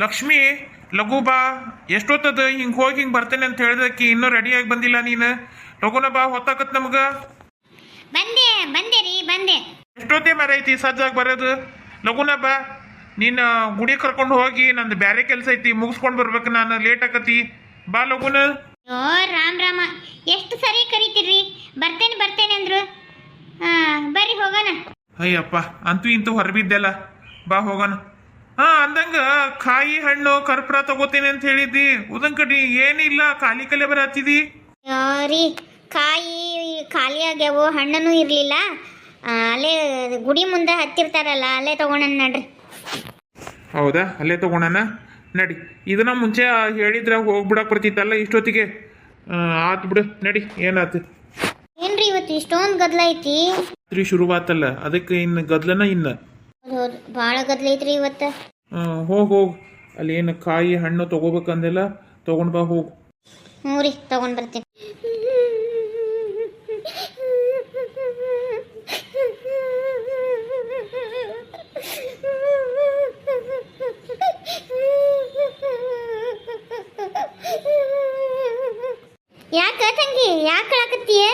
ಲಕ್ಷ್ಮಿ, ಲಘು ಬಾ. ಎಷ್ಟೊತ್ತದ ಹಿಂಗೆ ಹೋಗಿ ಹಿಂಗೆ ಬರ್ತೇನೆ ಅಂತ ಹೇಳ್ದಕ್ಕಿ ಇನ್ನೂ ರೆಡಿಯಾಗಿ ಬಂದಿಲ್ಲ ನೀನು. ಲಘುನ ಬಾ, ಹೊತ್ತಾಕತ್ ನಮ್ಗೆ. ಬಂದೆ ರೀ ಬಂದೆ. ಎಷ್ಟೊತ್ತೇ ಮರೈತಿ ಸಜ್ಜಾಗಿ ಬರೋದು. ಲಘುನ ಬಾ, ನೀನು ಗುಡಿ ಕರ್ಕೊಂಡು ಹೋಗಿ ನಂದು ಬ್ಯಾರೆ ಕೆಲಸ ಐತಿ ಮುಗಿಸ್ಕೊಂಡು ಬರ್ಬೇಕು, ನಾನು ಲೇಟ್ ಆಕತಿ. ಬಾ ಲಘುನ. ಓ ರಾಮ್ ರಾಮ, ಎಷ್ಟು ಸರಿ ಕರಿತೀರಿ. ಬರ್ತೇನೆ ಅಂದ್ರು. ಬರ್ರಿ ಹೋಗೋಣ. ಅಯ್ಯಪ್ಪ, ಅಂತೂ ಇಂತೂ ಹೊರಬಿದ್ದೆಲ್ಲ. ಬಾ ಹೋಗೋಣ. ಅಂದಂಗ ಕಾಯಿ ಹಣ್ಣು ಕರ್ಪೂರ ತಗೋತೀನಿ ಅಂತ ಹೇಳಿದ್ದಿ. ಉದನ್ ಕಡಿ ಏನಿಲ್ಲ, ಖಾಲಿ ಕಲೆ ಬರತ್ತಿದಿ. ರೀ, ಕಾಯಿ ಖಾಲಿ ಆಗ್ಯಾವು, ಹಣ್ಣನು ಇರಲಿಲ್ಲ. ಅಲ್ಲೇ ಗುಡಿ ಮುಂದೆ ಹತ್ತಿರ್ತಾರಲ್ಲ, ಅಲ್ಲೇ ತಗೊಂಡ ನಡ್ರಿ. ಹೌದಾ, ಅಲ್ಲೇ ತಗೋಣ ನಡಿ. ಇದನ್ನ ಮುಂಚೆ ಹೇಳಿದ್ರ ಹೋಗ್ಬಿಡಕ್ ಬರ್ತಿತ್ತಲ್ಲ ಇಷ್ಟೊತ್ತಿಗೆ. ಆತು ಬಿಡು, ನಡಿ. ಏನಾತು? ಏನ್ರಿ ಇವತ್ತು ಇಷ್ಟೊಂದು ಗದ್ಲ ಐತಿ? ಶುರುವಾತಲ್ಲ, ಅದಕ್ಕೆ ಇನ್ನು ಗದ್ಲನ ಇನ್ನ. ಹೌದು, ಭಾಳ ಗದ್ಲ ಐತ್ರಿ ಇವತ್ತು. ಹೋಗ್ ಅಲ್ಲಿ ಏನು ಕಾಯಿ ಹಣ್ಣು ತಗೋಬೇಕಂದೆಲ್ಲ ತಗೊಂಡ್ ಬಾ, ಹೋಗು. ಹ್ಞೂ ರೀ, ತಗೊಂಡ್ ಬರ್ತೀನಿ. ಯಾಕ ತಂಗಿ, ಯಾಕೆ ಅಳಕತ್ತೀಯ?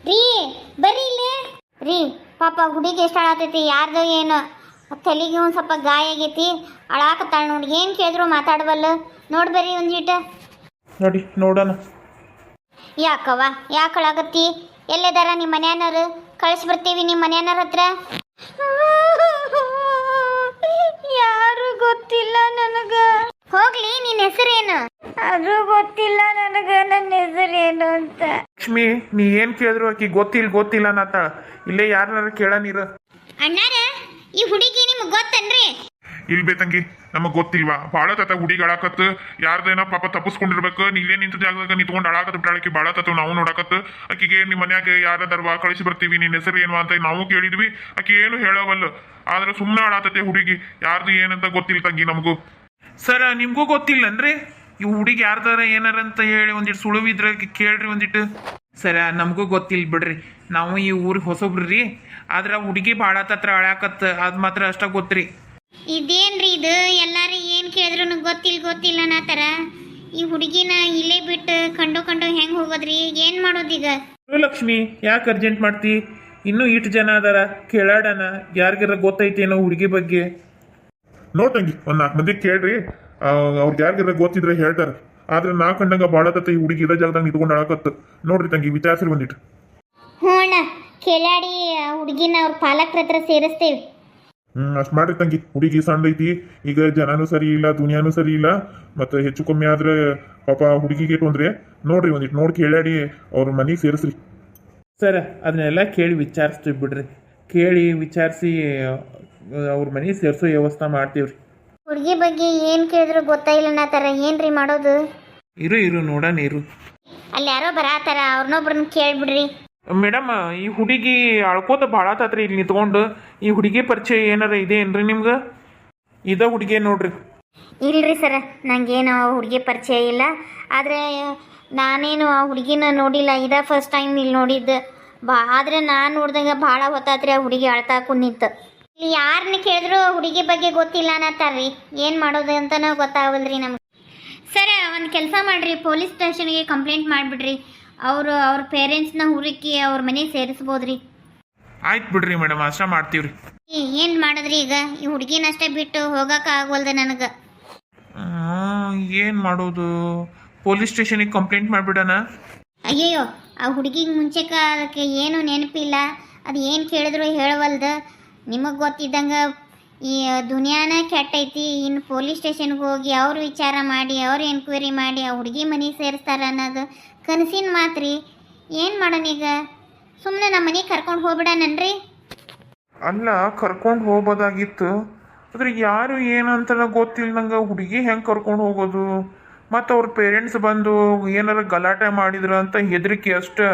ರೀ ಬರ್ರಿ ಇಲ್ಲೇ. ರೀ ಪಾಪ ಹುಡುಗಿ ಎಷ್ಟು ಅಳಾತೈತಿ, ಯಾರ್ದು ಏನು ತಲೆಗೆ ಒಂದು ಸ್ವಲ್ಪ ಗಾಯ ಆಗೈತಿ, ಅಳಾಕತ್ತಾಳ ನೋಡಿ. ಏನು ಕೇಳಿದ್ರು ಮಾತಾಡವಲ್ಲ. ನೋಡ್ಬರ್ರಿ ಒಂದಿಟ. ನೋಡಿ ನೋಡೋಣ. ಯಾಕವ್ವ, ಯಾಕೆ ಅಳಾಕತ್ತಿ? ಎಲ್ಲದಾರ ನಿಮ್ಮ ಮನ್ಯಾನರು? ಕಳಿಸಿ ಬರ್ತೀವಿ ನಿಮ್ಮ ಮನ್ಯಾನರ ಹತ್ರ. ಯಾರು ಗೊತ್ತಿಲ್ಲ ನನಗ. ಹೋಗ್ಲಿ, ನಿನ್ನ ಹೆಸರೇನು? ಅದು ಗೊತ್ತಿಲ್ಲ ನನಗ, ನನ್ನ ಹೆಸರೇನು ಅಂತ. ಲಕ್ಷ್ಮಿ, ನೀ ಏನ್ ಕೇಳಿದ್ರು ಆಕಿ ಗೊತ್ತಿಲ್ಲ ಅನ್ನತ್ತಾಳ. ಇಲ್ಲೇ ಯಾರನ್ನಾರ ಕೇಳನೀರ. ಅಣ್ಣಾರ, ಈ ಹುಡುಗಿ ನಿಮ್ಗೆ ಗೊತ್ತನ್ರಿ? ಇಲ್ಬೇ ತಂಗಿ, ನಮಗ್ ಗೊತ್ತಿಲ್ವಾ? ಬಾಳ ತತ ಹುಡುಗಿ ಅಳಾಕತ್, ಯಾರ್ದೇನ ಪಾಪ ತಪ್ಪಿಸ್ಕೊಂಡಿರ್ಬೇಕು. ನೀಲೇ ನಿಂತ ಜಾಗದಾಗ ನಿಂತ್ಕೊಂಡು ಅಳಾಕತ್ ಬಿಟ್ಟಾಳಕಿ. ಬಾಳ ತತ ನಾವು ನೋಡಾಕತ್. ಆಕಿಗೆ ನಿಮ್ಮ ಮನ್ಯಾಗ ಯಾರದಾರ್ವಾ ಕಳಿಸಿ ಬರ್ತೀವಿ, ನಿನ್ನ ಹೆಸರು ಏನು ಅಂತ ನಾವು ಕೇಳಿದ್ವಿ. ಆಕಿ ಏನು ಹೇಳವಲ್ಲ, ಆದ್ರೆ ಸುಮ್ಮನೆ ಅಳಾತತೆ ಹುಡುಗಿ. ಯಾರ್ದು ಏನಂತ ಗೊತ್ತಿಲ್ಲ ತಂಗಿ ನಮಗೂ. ಸರ, ನಿಮ್ಗೂ ಗೊತ್ತಿಲ್ಲನ್ರಿ ಈ ಹುಡುಗಿ ಯಾರ್ದಾರ ಏನಾರ ಅಂತ ಹೇಳಿ ಒಂದಿಟ್ಟು ಸುಳುವಿದ್ರ ಕೇಳ್ರಿ ಒಂದಿಟ್ಟು. ಸರ, ನಮಗೂ ಗೊತ್ತಿಲ್ಲ ಬಿಡ್ರಿ, ನಾವು ಈ ಊರಿಗೆ ಹೊಸಬ್ರಿ. ಆದ್ರೆ ಹುಡುಗಿ ಭಾಳ ತತ್ರ ಅಳಾಕತ್, ಅದು ಮಾತ್ರ ಅಷ್ಟ ಗೊತ್ತ್ರಿ. ಇದೇನ್ರಿ ಇದು? ಎಲ್ಲಾರು ಏನು ಕೇಳಿದ್ರು ಗೊತ್ತಿಲ್ಲ ಅನ್ನತ್ತಾರ. ಈ ಹುಡುಗಿನ ಇಲ್ಲೇ ಬಿಟ್ಟು ಕಂಡು ಹೆಂಗೆ ಹೋಗೋದ್ರಿ? ಏನು ಮಾಡೋದೀಗ? ಲಕ್ಷ್ಮಿ, ಯಾಕೆ ಅರ್ಜೆಂಟ್ ಮಾಡ್ತಿ? ಇನ್ನೂ ಇಷ್ಟು ಜನ ಅದಾರ, ಕೇಳಾಡಣ. ಯಾರಿಗಾರ ಗೊತ್ತೈತೇನೋ ಹುಡುಗಿ ಬಗ್ಗೆ. ನೋಡ್ ತಂಗಿ, ಒಂದ್ 4 ಮಂದಿ ಕೇಳ್ರಿ. ಅವ್ರಿಗೆ ಯಾರಿಗಾರ ಗೊತ್ತಿದ್ರೆ ಹೇಳ್ತಾರ. ಆದ್ರೆ ನಾ ಕಂಡಂಗ ಬಾಳ ತತ ಈ ಹುಡುಗಿ ಇದ ಜಾಗದಾಗ ನಿಂತ್ಕೊಂಡು ಅಳಾಕತ್. ನೋಡ್ರಿ ತಂಗಿ, ವಿಚಾರಿಸ್ರಿ ಬಂದಿಟ್ಟು. ಹ್ಞೂ ಅಣ್ಣ, ಕೇಳಾಡಿ ಹುಡುಗಿನ ಅವ್ರ ಪಾಲಕರ ಹತ್ರ ಸೇರಿಸ್ತೇವೆ. ಅಷ್ಟ್ ಮಾಡ್ರಿ ತಂಗಿ. ಹುಡುಗಿ ಸಣ್ಣ ಐತಿ, ಈಗ ಜನನೂ ಸರಿ ಇಲ್ಲ, ದುನಿಯಾನು ಸರಿ ಇಲ್ಲ. ಮತ್ತೆ ಹೆಚ್ಚು ಕಮ್ಮಿ ಆದ್ರೆ ಪಾಪ ಹುಡುಗಿಗೆ ತೊಂದ್ರೆ. ನೋಡ್ರಿ ಒಂದಿಟ್ಟು ನೋಡಿ ಕೇಳಾಡಿ ಅವ್ರ ಮನೆಗೆ ಸೇರಿಸ್ರಿ. ಸರ, ಅದನ್ನೆಲ್ಲ ಕೇಳಿ ವಿಚಾರಿಸ್ತೀವಿ ಬಿಡ್ರಿ. ಕೇಳಿ ವಿಚಾರಿಸಿ ಅವ್ರ ಮನೆಗೆ ಸೇರಿಸೋ ವ್ಯವಸ್ಥೆ ಮಾಡ್ತೀವ್ರಿ. ಹುಡುಗಿ ಬಗ್ಗೆ ಏನು ಕೇಳಿದ್ರು ಗೊತ್ತಾಯಿಲ್ಲ ಅನ್ನತ್ತಾರ. ಏನ್ರಿ ಮಾಡೋದು? ಇರು ನೋಡೋಣ ಇರು. ಅಲ್ಲಿ ಯಾರೋ ಬರಾತಾರ, ಅವ್ರನ್ನೊಬ್ರನ್ನ ಕೇಳ್ಬಿಡ್ರಿ. ಮೇಡಮ್, ಈ ಹುಡುಗಿ ಅಳ್ಕೋತ ಭಾಳ ಆತಾತ್ರಿ ಇಲ್ಲಿ ನಿಂತ್ಕೊಂಡು. ಈ ಹುಡುಗಿ ಪರಿಚಯ ಏನಾರ ಇದೆ ಏನ್ರಿ ನಿಮ್ಗೆ? ಇದ ಹುಡುಗಿ ನೋಡ್ರಿ. ಇಲ್ರಿ ಸರ, ನಂಗೇನು ಆ ಹುಡುಗಿ ಪರಿಚಯ ಇಲ್ಲ. ಆದರೆ ನಾನೇನು ಆ ಹುಡುಗಿನ ನೋಡಿಲ್ಲ, ಇದ ಫಸ್ಟ್ ಟೈಮ್ ಇಲ್ಲಿ ನೋಡಿದ್ದು. ಆದರೆ ನಾನು ನೋಡಿದಾಗ ಭಾಳ ಹೊತ್ತಾತ್ರಿ ಆ ಹುಡುಗಿ ಅಳ್ತಾ ಕುಂತಿತ್ತು. ಇಲ್ಲಿ ಯಾರನ್ನ ಕೇಳಿದ್ರು ಹುಡುಗಿ ಬಗ್ಗೆ ಗೊತ್ತಿಲ್ಲ ಅನ್ನತ್ತಾರ್ರಿ. ಏನು ಮಾಡೋದು ಅಂತನೂ ಗೊತ್ತಾಗಲ್ರಿ ನಮ್ಗೆ. ಸರ, ಒಂದು ಕೆಲಸ ಮಾಡಿರಿ, ಪೊಲೀಸ್ ಸ್ಟೇಷನ್ಗೆ ಕಂಪ್ಲೇಂಟ್ ಮಾಡಿಬಿಡ್ರಿ. ಅವ್ರ ಪೇರೆಂಟ್ಸ್ನ ಹುಡುಕಿ ಅವ್ರ ಮನೆಗೆ ಸೇರಿಸ್ಬೋದ್ರಿ. ಆಯ್ತು ಬಿಡ್ರಿ ಮೇಡಮ್, ಅಷ್ಟ ಮಾಡ್ತೀವ್ರಿ. ಏನು ಮಾಡಿದ್ರಿ ಈಗ? ಈ ಹುಡುಗಿನಷ್ಟೇ ಬಿಟ್ಟು ಹೋಗಕ್ಕೆ ಆಗವಲ್ದು ನನಗೆ. ಏನು ಮಾಡೋದು? ಪೊಲೀಸ್ ಸ್ಟೇಷನಿಗೆ ಕಂಪ್ಲೇಂಟ್ ಮಾಡಿಬಿಡೋಣ. ಅಯ್ಯಯ್ಯೋ, ಆ ಹುಡುಗಿಗೆ ಮುಂಚೆಕ ಅದಕ್ಕೆ ಏನು ನೆನಪಿಲ್ಲ. ಅದು ಏನು ಕೇಳಿದ್ರು ಹೇಳವಲ್ದು. ನಿಮಗೆ ಗೊತ್ತಿದ್ದಂಗೆ ಈ ದುನಿಯಾನ ಕೆಟ್ಟೈತಿ. ಇನ್ನು ಪೊಲೀಸ್ ಸ್ಟೇಷನ್ಗೆ ಹೋಗಿ ಅವ್ರು ವಿಚಾರ ಮಾಡಿ, ಅವ್ರು ಎನ್ಕ್ವೈರಿ ಮಾಡಿ ಆ ಹುಡುಗಿ ಮನೆಗೆ ಸೇರಿಸ್ತಾರೆ ಅನ್ನೋದು ಕನಸಿನ ಮಾತ್ರಿ. ಏನು ಮಾಡೋಣ ಈಗ? ಸುಮ್ಮನೆ ನಮ್ಮ ಮನೆಗೆ ಕರ್ಕೊಂಡು ಹೋಗ್ಬಿಡೋಣನ್ರಿ. ಅಲ್ಲ, ಕರ್ಕೊಂಡು ಹೋಗ್ಬೋದಾಗಿತ್ತು. ಆದ್ರೆ ಯಾರು ಏನಂತ ಗೊತ್ತಿಲ್ಲದಂಗೆ ಹುಡುಗಿ ಹೆಂಗೆ ಕರ್ಕೊಂಡು ಹೋಗೋದು? ಮತ್ತು ಅವ್ರ ಪೇರೆಂಟ್ಸ್ ಬಂದು ಏನಾರ ಗಲಾಟೆ ಮಾಡಿದ್ರು ಅಂತ ಹೆದರಿಕೆ ಅಷ್ಟೇ.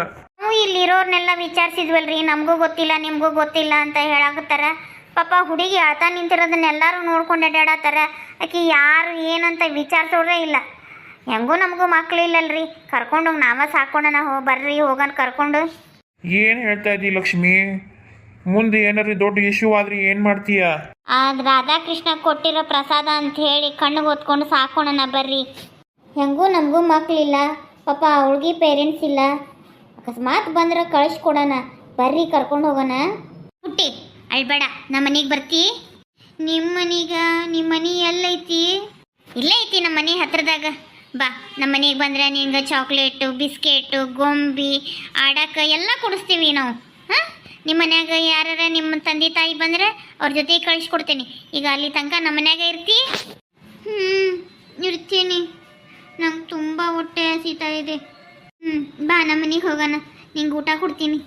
ಇಲ್ಲಿರೋರ್ನೆಲ್ಲ ವಿಚಾರಿಸಿದ್ವಲ್ರಿ, ನಮಗೂ ಗೊತ್ತಿಲ್ಲ ನಿಮಗೂ ಗೊತ್ತಿಲ್ಲ ಅಂತ ಹೇಳಾಕತ್ತಾರ. ಪಾಪ ಹುಡುಗಿ ಅಳ್ತಾ ನಿಂತಿರೋದನ್ನ ಎಲ್ಲರೂ ನೋಡ್ಕೊಂಡು ಅಡ್ಡಾಡತ್ತಾರ. ಆಕೆ ಯಾರು ಏನಂತ ವಿಚಾರಿಸೋರೇ ಇಲ್ಲ. ಹೆಂಗೂ ನಮಗೂ ಮಕ್ಳಿಲ್ಲಲ್ರಿ, ಕರ್ಕೊಂಡೋಗಿ ನಾವ ಸಾಕೋಣ. ಬರ್ರಿ ಹೋಗೋಣ ಕರ್ಕೊಂಡು. ಏನು ಹೇಳ್ತಾ ಇದ್ದಿ ಲಕ್ಷ್ಮಿ? ಮುಂದೆ ಏನಾರು ದೊಡ್ಡ ಇಶ್ಯೂ ಆದ್ರೆ ಏನು ಮಾಡ್ತೀಯ? ರಾಧಾಕೃಷ್ಣ ಕೊಟ್ಟಿರೋ ಪ್ರಸಾದ ಅಂತ ಹೇಳಿ ಕಣ್ಣಿಗೆ ಹೊತ್ಕೊಂಡು ಸಾಕೋಣ ಬರ್ರಿ. ಹೆಂಗೂ ನಮಗೂ ಮಕ್ಳಿಲ್ಲ, ಪಾಪ ಅವಳಿಗೆ ಪೇರೆಂಟ್ಸ್ ಇಲ್ಲ. ಅಕಸ್ಮಾತ್ ಬಂದ್ರೆ ಕಳಿಸ್ಕೊಡೋಣ, ಬರ್ರಿ ಕರ್ಕೊಂಡು ಹೋಗೋಣ. ಹುಟ್ಟಿ ಅಳ್ಬೇಡ, ನಮ್ಮ ಮನೆಗೆ ಬರ್ತಿ? ನಿಮ್ಮ ಮನೆ ಎಲ್ಲೈತಿ? ಇಲ್ಲೇ ಐತಿ ನಮ್ಮ ಮನೆ ಹತ್ರದಾಗ. ಬಾ, ನಮ್ಮ ಮನೆಗೆ ಬಂದ್ರೆ ನಿಂಗೆ ಚಾಕ್ಲೇಟು, ಬಿಸ್ಕೆಟು, ಗೊಂಬಿ ಆಡಕ್ಕೆ ಎಲ್ಲ ಕೊಡಿಸ್ತೀವಿ ನಾವು. ಹಾಂ, ನಿಮ್ಮ ಮನ್ಯಾಗ ಯಾರ ನಿಮ್ಮ ತಂದೆ ತಾಯಿ ಬಂದರೆ ಅವ್ರ ಜೊತೆ ಕಳಿಸ್ಕೊಡ್ತೇನೆ. ಈಗ ಅಲ್ಲಿ ತನಕ ನಮ್ಮ ಮನ್ಯಾಗ ಇರ್ತಿ? ಇರ್ತೀನಿ. ನಂಗೆ ತುಂಬ ಹೊಟ್ಟೆ ಹಸಿತಾ ಇದೆ. ಬಾ, ನಮ್ಮ ಮನೆಗೆ ಹೋಗೋಣ, ನಿಂಗೆ ಊಟ ಕೊಡ್ತೀನಿ.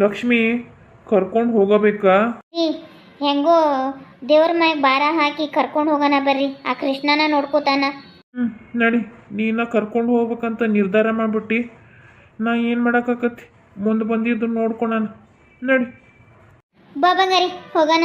ಲಕ್ಷ್ಮಿ, ಕರ್ಕೊಂಡು ಹೋಗಬೇಕಾ? ಹೆಂಗೋ ದೇವ್ರ ಮ್ಯಾಗ ಭಾರ ಹಾಕಿ ಕರ್ಕೊಂಡು ಹೋಗೋಣ ಬರ್ರಿ. ಆ ಕೃಷ್ಣನ ನೋಡ್ಕೋತಾನ. ನಡಿ, ನೀನ ಕರ್ಕೊಂಡು ಹೋಗ್ಬೇಕಂತ ನಿರ್ಧಾರ ಮಾಡ್ಬಿಟ್ಟು ನಾ ಏನು ಮಾಡೋಕ್ಕಾಕತಿ? ಮುಂದೆ ಬಂದಿದ್ದು ನೋಡ್ಕೊಳಣ. ನಡಿ ಬಾ ಬಂಗಾರಿ, ಹೋಗೋಣ.